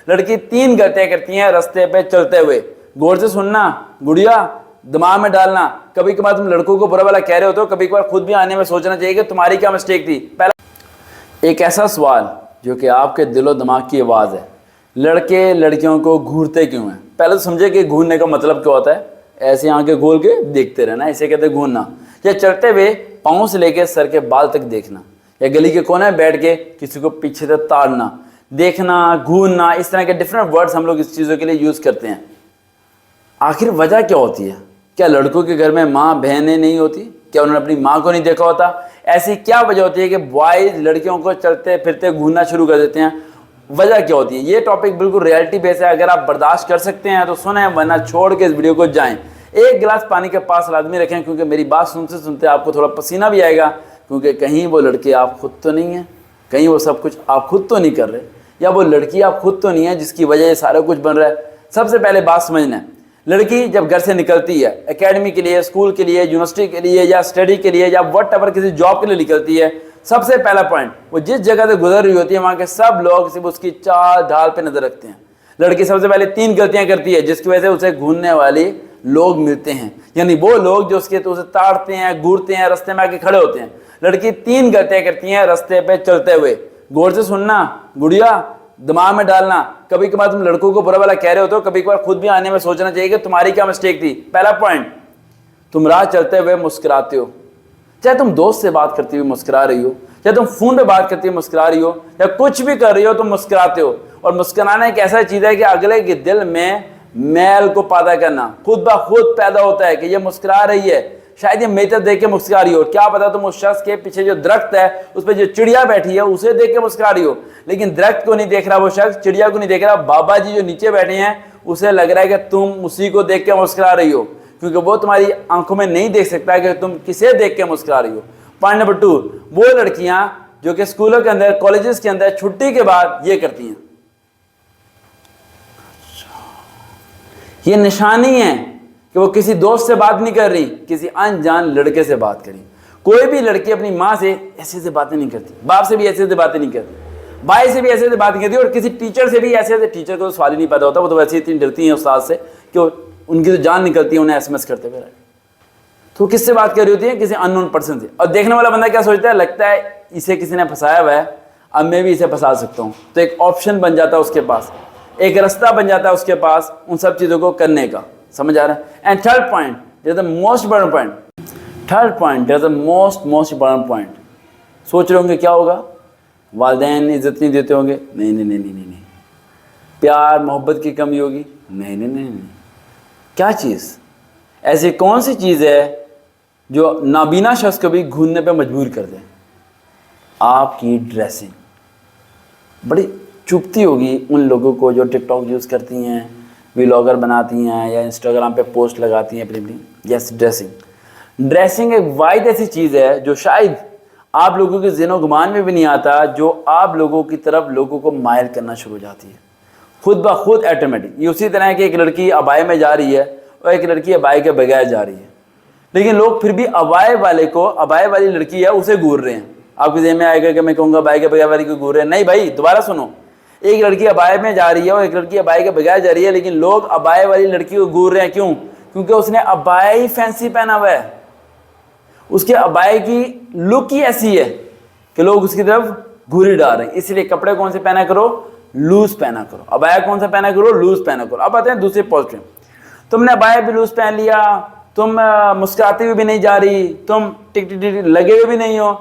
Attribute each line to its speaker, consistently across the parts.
Speaker 1: लड़की 3 गलतियां करती हैं रास्ते पे चलते हुए। गौर से सुनना गुड़िया, दिमाग में डालना। कभी कभार तुम लड़कों को बुरा भला कह रहे हो तो कभी कभार खुद भी आने में सोचना चाहिए कि तुम्हारी क्या मिस्टेक थी। पहला एक ऐसा सवाल जो कि आपके दिलो दिमाग की आवाज़ है, लड़के लड़कियों को घूरते क्यों हैं? पहले तो समझे कि घूरने का मतलब क्या होता है। ऐसे आंखें खोल के देखते रहना, इसे कहते हैं घूरना। या चलते हुए पाँव से लेकर सर के बाल तक देखना, या गली के कोने में बैठ के किसी को पीछे से ताड़ना, देखना, घूरना, इस तरह के डिफरेंट वर्ड्स हम लोग इस चीज़ों के लिए यूज़ करते हैं। आखिर वजह क्या होती है? क्या लड़कों के घर में माँ बहनें नहीं होती? क्या उन्होंने अपनी माँ को नहीं देखा होता? ऐसी क्या वजह होती है कि बॉयज़ लड़कियों को चलते फिरते घूरना शुरू कर देते हैं? वजह क्या होती है? ये टॉपिक बिल्कुल रियलिटी बेस है। अगर आप बर्दाश्त कर सकते हैं तो सुने, वरना छोड़ के इस वीडियो को जाएं। एक गिलास पानी के पास लाजमी रखें, क्योंकि मेरी बात सुनते सुनते आपको थोड़ा पसीना भी आएगा, क्योंकि कहीं वो लड़के आप खुद तो नहीं हैं, कहीं वो सब कुछ आप खुद तो नहीं कर रहे, या वो लड़की आप खुद तो नहीं है जिसकी वजह ये सारा कुछ बन रहा है। सबसे पहले बात समझना है, लड़की जब घर से निकलती है एकेडमी के लिए, स्कूल के लिए, यूनिवर्सिटी के लिए, या स्टडी के लिए, या वट एवर किसी जॉब के लिए निकलती है, सबसे पहला पॉइंट, वो जिस जगह से गुजर रही होती है वहाँ के सब लोग सिर्फ उसकी चाल ढाल पे नजर रखते हैं। लड़की सबसे पहले 3 गलतियां करती है जिसकी वजह से उसे घूरने वाले लोग मिलते हैं, यानी वो लोग जो उसके तो उसे ताड़ते हैं, घूरते हैं, रास्ते में आके खड़े होते हैं। लड़की 3 गलतियां करती हैं रास्ते पे चलते हुए। गौर से सुनना गुड़िया, दिमाग में डालना। कभी कभार तुम लड़कों को बुरा भला कह रहे हो तो कभी कभार खुद भी आने में सोचना चाहिए कि तुम्हारी क्या मिस्टेक थी। पहला पॉइंट, तुम राह चलते हुए मुस्कुराते हो। चाहे तुम दोस्त से बात करती हुई मुस्कुरा रही हो, चाहे तुम फोन पे बात करती हुई मुस्कुरा रही हो, या कुछ भी कर रही हो, तुम मुस्कुराते हो। और मुस्कुराना एक ऐसा चीज है कि अगले के दिल में मैल को पैदा करना खुद ब खुद पैदा होता है कि ये मुस्कुरा रही है, शायद ये मेरे देख के मुस्कुरा रही हो। क्या पता तुम उस शख्स के पीछे जो दरख्त है उस पर जो चिड़िया बैठी है उसे देख के मुस्कुरा रही हो, लेकिन दरख्त को नहीं देख रहा वो शख्स, चिड़िया को नहीं देख रहा। बाबा जी जो नीचे बैठे हैं उसे लग रहा है कि तुम उसी को देख के मुस्कुरा रही हो, क्योंकि वो तुम्हारी आंखों में नहीं देख सकता कि तुम किसे देख के मुस्कुरा रही हो। पॉइंट नंबर 2, वो लड़कियां जो कि स्कूलों के अंदर, कॉलेजेस के अंदर छुट्टी के बाद ये करती हैं। ये निशानी है कि वो किसी दोस्त से बात नहीं कर रही, किसी अनजान लड़के से बात करी। कोई भी लड़की अपनी माँ से ऐसे ऐसे बातें नहीं करती, बाप से भी ऐसे ऐसे बातें नहीं करती, भाई से भी ऐसे ऐसे बात नहीं करती, और किसी टीचर से भी ऐसे ऐसे। टीचर को तो सवाल ही नहीं पैदा होता, वो तो वैसे इतनी डरती हैं उस्ताद से कि उनकी तो जान निकलती है उन्हें SMS करते हुए। तो किससे बात कर रही होती है? किसी अननोन पर्सन से। और देखने वाला बंदा क्या सोचता है? लगता है इसे किसी ने फंसाया हुआ है, अब मैं भी इसे फंसा सकता हूँ। तो एक ऑप्शन बन जाता है उसके पास, एक रास्ता बन जाता है उसके पास उन सब चीज़ों को करने का। समझ आ रहा है? And third point, the most important point, third point, the most important point. सोच रहे होंगे क्या होगा? वालिदैन इज्जत नहीं देते होंगे? नहीं नहीं नहीं नहीं नहीं। प्यार मोहब्बत की कमी होगी? नहीं नहीं नहीं नहीं। क्या चीज़? ऐसी कौन सी चीज़ है जो नाबीना शख्स को भी घूरने पे मजबूर कर दे? आपकी ड्रेसिंग बड़ी चुभती होगी उन लोगों को जो टिकटॉक यूज़ करती हैं, व्लॉगर बनाती हैं, या इंस्टाग्राम पे पोस्ट लगाती हैं अपनी। यस, ड्रेसिंग एक वाइड ऐसी चीज़ है जो शायद आप लोगों के ज़हन गुमान में भी नहीं आता, जो आप लोगों की तरफ लोगों को मायल करना शुरू हो जाती है खुद ब खुद ऑटोमेटिक। ये उसी तरह है कि एक लड़की अबाए में जा रही है और एक लड़की अबाए के बगैर जा रही है, लेकिन लोग फिर भी अबाए वाले को, अबाए वाली लड़की है उसे घूर रहे हैं। आपके ज़हन में आएगा कि मैं कहूँगा अबाए के बगैर वाली को घूर रहे हैं। नहीं भाई, दोबारा सुनो। एक लड़की अबाए में जा रही है और एक लड़की अबाए के बगैर जा रही है, लेकिन लोग अबाए वाली लड़की को घूर रहे हैं। क्यों? क्योंकि उसने अबाया ही फैंसी पहना हुआ है, उसके अबाए की लुक ही ऐसी है कि लोग उसकी तरफ घूरी डाल रहे हैं। इसलिए कपड़े कौन से पहना करो? लूज पहना करो। अबाया कौन सा पहना करो? लूज पहना करो। अब आते हैं दूसरे पॉजिटिव। तुमने अबाया भी लूज पहन लिया, तुम मुस्कुराती हुई भी नहीं जा रही, तुम टिक टिक टिक लगे हुए भी नहीं हो,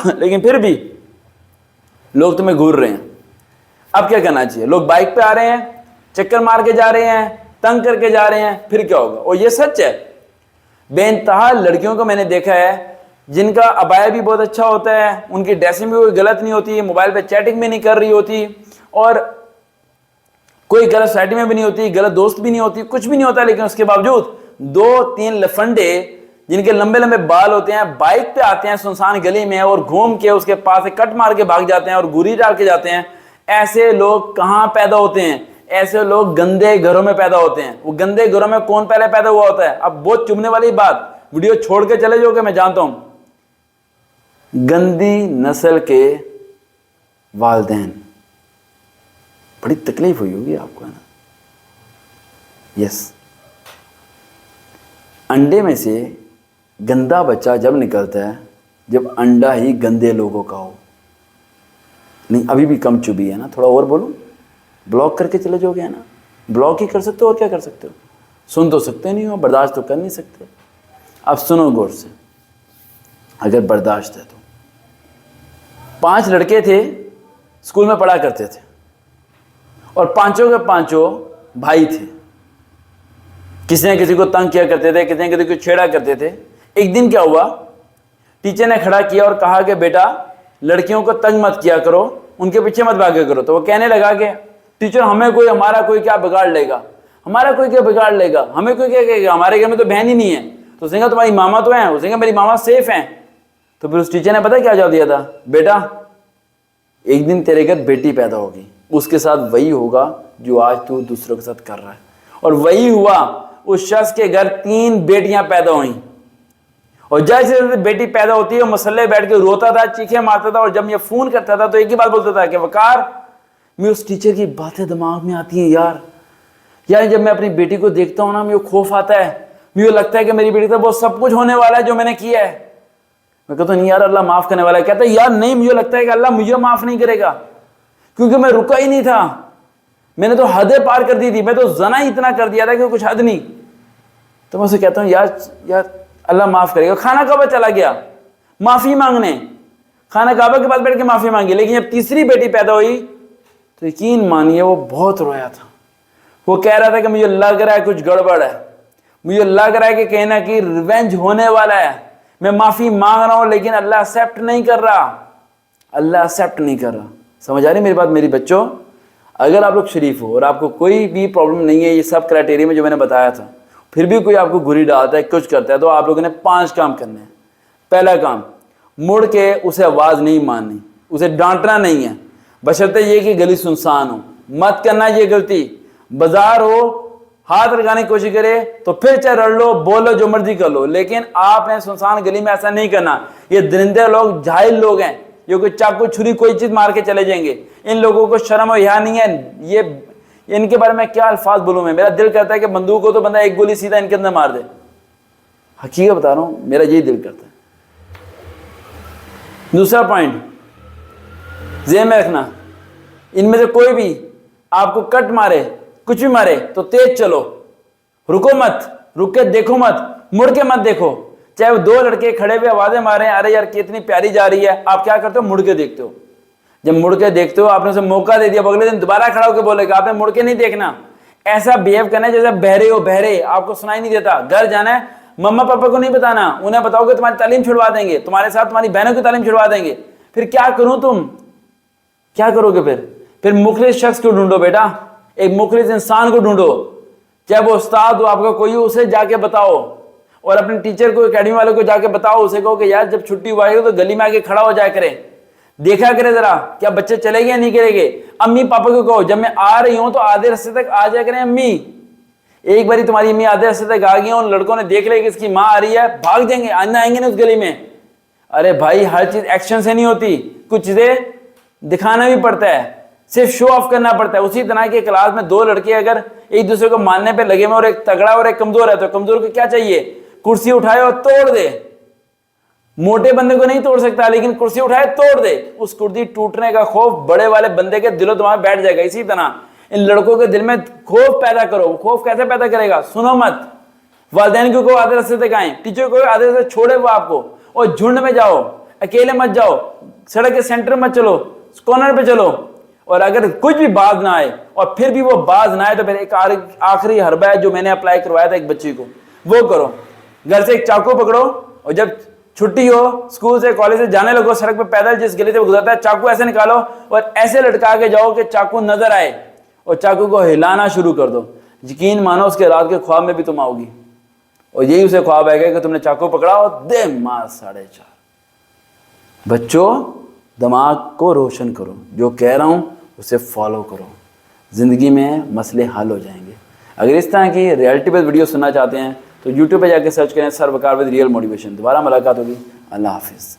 Speaker 1: लेकिन फिर भी लोग तुम्हें घूर रहे हैं। अब क्या करना चाहिए? लोग बाइक पे आ रहे हैं, चक्कर मार के जा रहे हैं, तंग करके जा रहे हैं, फिर क्या होगा? और ये सच है, बेइंतहा लड़कियों को मैंने देखा है जिनका अबाया भी बहुत अच्छा होता है, उनकी ड्रेसिंग भी कोई गलत नहीं होती, मोबाइल पे चैटिंग भी नहीं कर रही होती, और कोई गलत साइड में भी नहीं होती, गलत दोस्त भी नहीं होती, कुछ भी नहीं होता, लेकिन उसके बावजूद 2-3 लफंडे जिनके लंबे लंबे बाल होते हैं बाइक पे आते हैं सुनसान गली में और घूम के उसके पास से कट मार के भाग जाते हैं और गुरी डाल के जाते हैं। ऐसे लोग कहाँ पैदा होते हैं? ऐसे लोग गंदे घरों में पैदा होते हैं। वो गंदे घरों में कौन पहले पैदा हुआ होता है? अब बहुत चुभने वाली बात, वीडियो छोड़ के चले जाओगे मैं जानता हूं। गंदी नस्ल के वालिदैन, بڑی تکلیف ہوئی ہوگی آپ کو، ہے نا؟ یس، انڈے میں سے گندا بچہ جب نکلتا ہے جب انڈا ہی گندے لوگوں کا ہو. نہیں ابھی بھی کم چبھی ہے نا، تھوڑا اور بولوں، بلاک کر کے چلے جاؤ گے نا، بلاک ہی کر سکتے ہو اور کیا کر سکتے ہو، سن تو سکتے نہیں ہو، برداشت تو کر نہیں سکتے. اب سنو غور سے، اگر برداشت ہے تو 5 لڑکے تھے اسکول میں پڑھا کرتے تھے اور پانچوں کے پانچوں بھائی تھے. کسی نہ کسی کو تنگ کیا کرتے تھے، کسی نہ کسی کو چھیڑا کرتے تھے. ایک دن کیا ہوا، ٹیچر نے کھڑا کیا اور کہا کہ بیٹا لڑکیوں کو تنگ مت کیا کرو، ان کے پیچھے مت بھاگا کرو. تو وہ کہنے لگا کہ ٹیچر ہمارا کوئی کیا بگاڑ لے گا، ہمارا کوئی کیا بگاڑ لے گا، ہمیں کوئی کیا کہے گا، ہمارے گھر میں تو بہن ہی نہیں ہے. تو اس نے کہا تمہاری ماما تو ہیں، اس نے کہا میری ماما سیف ہیں. تو پھر اس ٹیچر نے پتا کیا جواب دیا تھا، بیٹا ایک دن تیرے گھر بیٹی پیدا ہوگی، اس کے ساتھ وہی ہوگا جو آج تو دوسروں کے ساتھ کر رہا ہے. اور وہی ہوا، اس شخص کے گھر 3 بیٹیاں پیدا ہوئیں. اور جیسے بیٹی پیدا ہوتی ہے وہ مسلح بیٹھ کے روتا تھا، چیخیں مارتا تھا، اور جب یہ فون کرتا تھا تو ایک ہی بات بولتا تھا کہ وقار، میں اس ٹیچر کی باتیں دماغ میں آتی ہیں یار جب میں اپنی بیٹی کو دیکھتا ہوں نا مجھے خوف آتا ہے، مجھے لگتا ہے کہ میری بیٹی تو وہ سب کچھ ہونے والا ہے جو میں نے کیا ہے. میں کہتا ہوں نہیں یار اللہ معاف کرنے والا ہے. کہتا ہے یار نہیں، مجھے لگتا ہے کہ اللہ مجھے معاف نہیں کرے گا، کیونکہ میں رکا ہی نہیں تھا، میں نے تو حدیں پار کر دی تھی، میں تو زنا ہی اتنا کر دیا تھا کہ کچھ حد نہیں. تو میں اسے کہتا ہوں یار اللہ معاف کرے گا. خانہ کعبہ چلا گیا معافی مانگنے، خانہ کعبہ کے پاس بیٹھ کے معافی مانگی. لیکن جب تیسری بیٹی پیدا ہوئی تو یقین مانیے وہ بہت رویا تھا. وہ کہہ رہا تھا کہ مجھے لگ رہا ہے کچھ گڑبڑ ہے، مجھے لگ رہا ہے کہ کہیں نہ کہیں ریونج ہونے والا ہے. میں معافی مانگ رہا ہوں لیکن اللہ ایکسیپٹ نہیں کر رہا، اللہ ایکسیپٹ نہیں کر رہا. سمجھ آ رہی میری بات؟ میری بچوں، اگر آپ لوگ شریف ہو اور آپ کو کوئی بھی پرابلم نہیں ہے یہ سب کرائٹیریا میں جو میں نے بتایا تھا، پھر بھی کوئی آپ کو گھری ڈالتا ہے کچھ کرتا ہے، تو آپ لوگوں نے 5 کام کرنے ہیں. پہلا کام، مڑ کے اسے آواز نہیں مارنی، اسے ڈانٹنا نہیں ہے، بشرطے یہ کہ گلی سنسان ہو. مت کرنا یہ غلطی، بازار ہو ہاتھ لگانے کی کوشش کرے تو پھر چاہے رڑ لو بولو جو مرضی کر لو، لیکن آپ نے سنسان گلی میں ایسا نہیں کرنا. یہ درندے لوگ جاہل لوگ ہیں، یہ کوئی چاقو چھری کوئی چیز مار کے چلے جائیں گے. ان لوگوں کو شرم و حیا نہیں ہے. یہ ان کے بارے میں کیا الفاظ بولوں میں، میرا دل کرتا ہے کہ بندوق کو تو بندہ ایک گولی سیدھا ان کے اندر مار دے. حقیقت بتا رہا ہوں، میرا یہی دل کرتا ہے. دوسرا پوائنٹ ذہن میں رکھنا، ان میں سے کوئی بھی آپ کو کٹ مارے کچھ بھی مارے تو تیز چلو، رکو مت، رک کے دیکھو مت، مڑ کے مت دیکھو. چاہے وہ 2 لڑکے کھڑے ہوئے آوازیں مارے ہیں، ارے یار کتنی پیاری جا رہی ہے، آپ کیا کرتے ہو؟ مڑ کے دیکھتے ہو. جب مڑ کے دیکھتے ہو آپ نے اسے موقع دے دیا، اگلے دن دوبارہ کھڑا ہو کے بولے گا. آپ نے مڑ کے نہیں دیکھنا، ایسا بیہیو کرنا ہے جیسے بہرے ہو، بہرے، آپ کو سنائی نہیں دیتا. گھر جانا ہے، مما پاپا کو نہیں بتانا، انہیں بتاؤ کہ تمہاری تعلیم چھڑوا دیں گے، تمہارے ساتھ تمہاری بہنوں کی تعلیم چھڑوا دیں گے. پھر کیا کروں؟ تم کیا کرو گے؟ پھر مخلص شخص کو ڈھونڈو بیٹا، ایک مخلص انسان کو ڈھونڈو، چاہے وہ استاد ہو آپ کا کوئی، اسے جا کے بتاؤ. اور اپنے ٹیچر کو، اکیڈمی والوں کو جا کے بتاؤ، اسے کہو کہ یار جب چھٹی ہوا ہے تو گلی میں آ کے کھڑا ہو جایا کرے، دیکھا کرے ذرا کیا بچے چلے گئے نہیں کرے گے. امی پاپا کو کہو جب میں آ رہی ہوں تو آدھے راستے تک آ جایا کریں. امی ایک باری تمہاری امی آدھے راستے تک آ گئی، ان لڑکوں نے دیکھ لیا کہ اس کی ماں آ رہی ہے، بھاگ جائیں گے، آئندہ آئیں گے نا اس گلی میں. ارے بھائی ہر چیز ایکشن سے نہیں ہوتی، کچھ چیزیں دکھانا بھی پڑتا ہے، صرف شو آف کرنا پڑتا ہے. اسی طرح کے کلاس میں 2 لڑکے اگر ایک دوسرے کو ماننے پہ لگے ہوئے اور ایک تگڑا اور ایک کمزور ہے تو کمزور کو کیا چاہیے؟ کرسی اٹھائے اور توڑ دے. موٹے بندے کو نہیں توڑ سکتا لیکن کرسی اٹھائے توڑ دے. اس کرسی ٹوٹنے کا خوف بڑے والے بندے کے دل و دماغ میں بیٹھ جائے گا. اسی طرح ان لڑکوں کے دل میں خوف پیدا کرو. خوف کیسے پیدا کرے گا؟ سنو مت، والدین کو آدھے راستے تک آئیں، ٹیچر کو آدھے راستے چھوڑے وہ آپ کو، اور جھنڈ میں جاؤ، اکیلے مت جاؤ، سڑک کے سینٹر مت چلو، کارنر پہ چلو. اور اگر کچھ بھی باز نہ آئے اور پھر بھی وہ باز نہ آئے تو پھر ایک آخری حربہ ہے جو میں نے اپلائی کروایا تھا ایک بچی کو، وہ کرو. گھر سے ایک چاقو پکڑو اور جب چھٹی ہو اسکول سے کالج سے جانے لگو، سڑک پہ پیدل جس گلی سے گزرتا ہے چاقو ایسے نکالو اور ایسے لٹکا کے جاؤ کہ چاقو نظر آئے اور چاقو کو ہلانا شروع کر دو. یقین مانو اس کے رات کے خواب میں بھی تم آؤ گی اور یہی اسے خواب آئے گا کہ تم نے چاقو پکڑا اور دے مار 4.5. بچوں دماغ کو روشن کرو، جو کہہ رہا ہوں اسے فالو کرو، زندگی میں مسئلے حل ہو جائیں گے. اگر اس طرح کی ریئلٹی بیسڈ ویڈیو سننا چاہتے ہیں تو یوٹیوب پہ جا کے سرچ کریں سر وقار ود ریئل موٹیویشن. دوبارہ ملاقات ہوگی. اللہ حافظ.